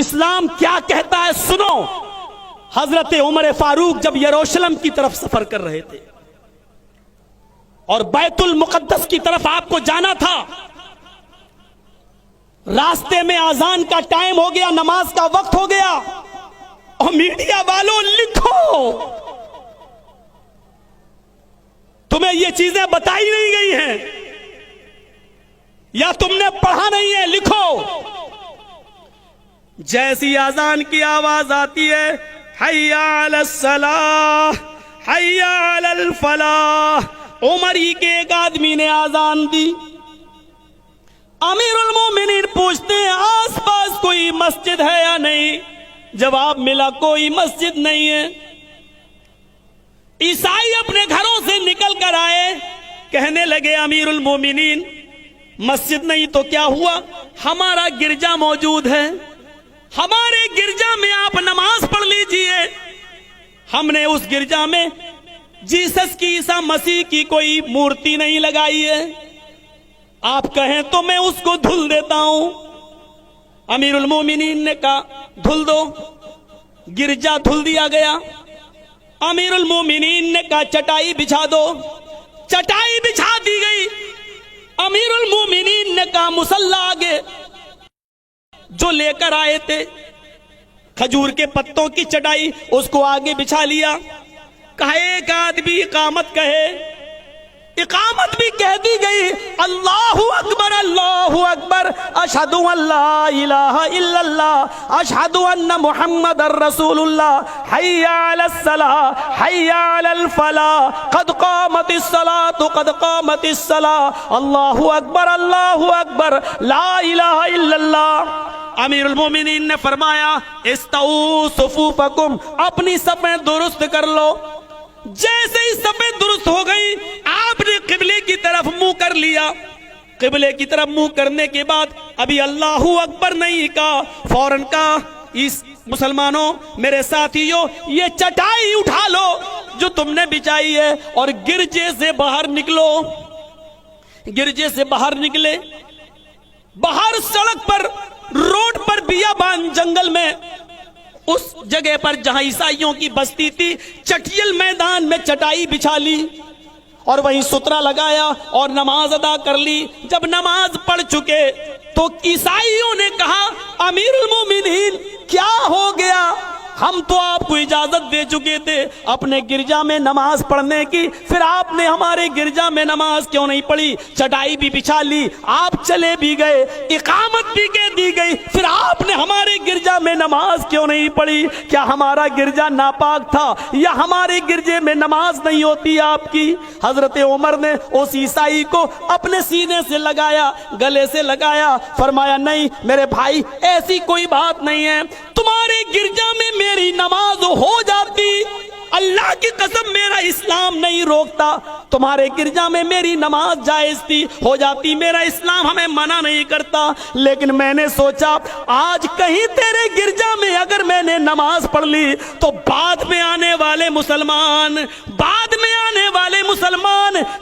इस्लाम क्या कहता है सुनो। हजरत उमर फारूक जब यरूशलेम की तरफ सफर कर रहे थे और बैतुल मुकद्दस की तरफ आपको जाना था, रास्ते में अजान का टाइम हो गया, नमाज का वक्त हो गया, और मीडिया वालों लिखो, तुम्हें ये चीजें बताई नहीं गई हैं या तुमने पढ़ा नहीं है, लिखो। जैसी अजान की आवाज आती है, हय्या अलस सलाह हय्या अलल फलाह, उमर ही के एक आदमी ने आजान दी। अमीरुल मोमिनीन पूछते हैं आसपास कोई मस्जिद है या नहीं? जवाब मिला कोई मस्जिद नहीं है। ईसाई अपने घरों से निकल कर आए, कहने लगे अमीरुल मोमिनीन मस्जिद नहीं तो क्या हुआ, हमारा गिरजा मौजूद है, हमारे गिरजा में आप नमाज पढ़ लीजिए। हमने उस गिरजा में जीसस की, ईसा मसीह की कोई मूर्ति नहीं लगाई है, आप कहें तो मैं उसको धुल देता हूं। अमीरुल मोमिनीन ने कहा धुल दो, गिरजा धुल दिया गया। अमीरुल मोमिनीन ने कहा चटाई बिछा दो, चटाई बिछा दी गई। अमीरुल मोमिनीन ने कहा मुसल्ला आगे जो लेकर आए थे खजूर के पत्तों की चटाई, उसको आगे बिछा लिया। कहा एक आदमी इकामत कहे, इकामत भी कह दी गई, अल्लाहु अकबर अशहदु अल्ला इलाहा इल्लल्लाह अशहदु अन्ना मुहम्मदर रसूलुल्लाह हय्या अलस सलाह हय्या अलल फलाह कद कामतिस सलातु कद कामतिस सलाह अल्लाहु अकबर ला इलाहा इल्लल्लाह। अमीरुल मोमिनीन ने फरमाया इस्तऊ सुफूफकुम, अपनी सफ़ें दुरुस्त कर लो। जैसे ही सफ़ें दुरुस्त हो गई, आपने किबले की तरफ मुंह कर लिया। किबले की तरफ मुंह करने के बाद अभी अल्लाहू अकबर नहीं कहा, फौरन कहा इस मुसलमानों, मेरे साथियों, ये चटाई उठा लो जो तुमने बिछाई है और गिरजे से बाहर निकलो। गिरजे से बाहर निकले, बाहर सड़क पर, रोड पर, बियाबान जंगल में, उस जगह पर जहां ईसाइयों की बस्ती थी, चटियल मैदान में चटाई बिछा ली और वहीं सुतरा लगाया और नमाज अदा कर ली। जब नमाज पढ़ चुके तो ईसाइयों ने कहा अमीरुल मोमिनीन क्या हो गया, हम तो आपको इजाजत दे चुके थे अपने गिरजा में नमाज पढ़ने की, फिर आपने हमारे गिरजा में नमाज क्यों नहीं पढ़ी? चटाई भी बिछा ली, आप चले भी गए, इकामत भी कह दी गई, फिर आपने हमारे गिरजा में नमाज क्यों नहीं पढ़ी? क्या हमारा गिरजा नापाक था या हमारे गिरजे में नमाज नहीं होती आपकी? हजरत उमर ने उस ईसाई को अपने सीने से लगाया, गले से लगाया, फरमाया नहीं मेरे भाई, ऐसी कोई बात नहीं है, तुम्हारे गिरजा में मेरी नमाज हो जाती, अल्लाह की कसम मेरा इस्लाम नहीं रोकता, तुम्हारे गिरजा में मेरी नमाज जायज थी, हो जाती, मेरा इस्लाम हमें मना नहीं करता, लेकिन मैंने सोचा आज कहीं तेरे गिरजा में अगर मैंने नमाज पढ़ ली तो बाद में आने वाले मुसलमान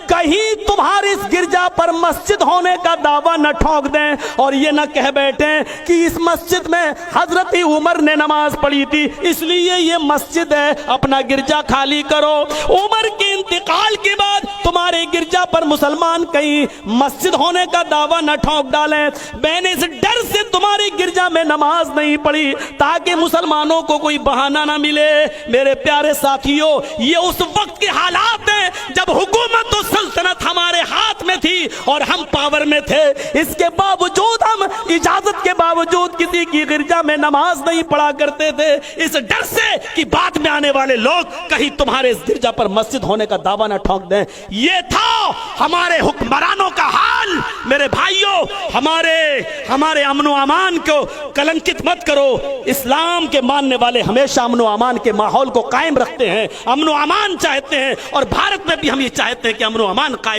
कहीं तुम्हारे इस गिरजा पर मस्जिद होने का दावा न ठोक दें और ये न कह बैठे कि इस मस्जिद में हजरत उमर ने नमाज पढ़ी थी इसलिए ये मस्जिद है, अपना गिरजा खाली करो। उमर के इंतकाल के बाद तुम्हारे गिरजा पर मुसलमान कहीं मस्जिद होने का दावा न ठोक डालें। मैंने इस डर से तुम्हारे गिरजा में नमाज नहीं पढ़ी ताकि मुसलमानों को कोई बहाना ना मिले। मेरे प्यारे साथियों, ये उस वक्त के हालात हैं जब हुकूमत और सल्तनत हमारे हाथ में थी और हम पावर में थे, इसके बावजूद हम इजाजत के बावजूद किसी की गिरजा में नमाज नहीं पढ़ा करते थे, इस डर से कि बाद में आने वाले लोग कहीं तुम्हारे इस गिरजा पर मस्जिद होने का दावा ना ठोक दें। ये था हमारे हुक्मरानों का हाल। मेरे भाइयों, हमारे अमनो अमान को कलंकित मत करो। इस्लाम के मानने वाले हमेशा अमनो अमान के माहौल को कायम रखते हैं, अमनो अमान चाहते हैं और भारत में भी हम ये चाहते हैं कि अमनो अमान कायम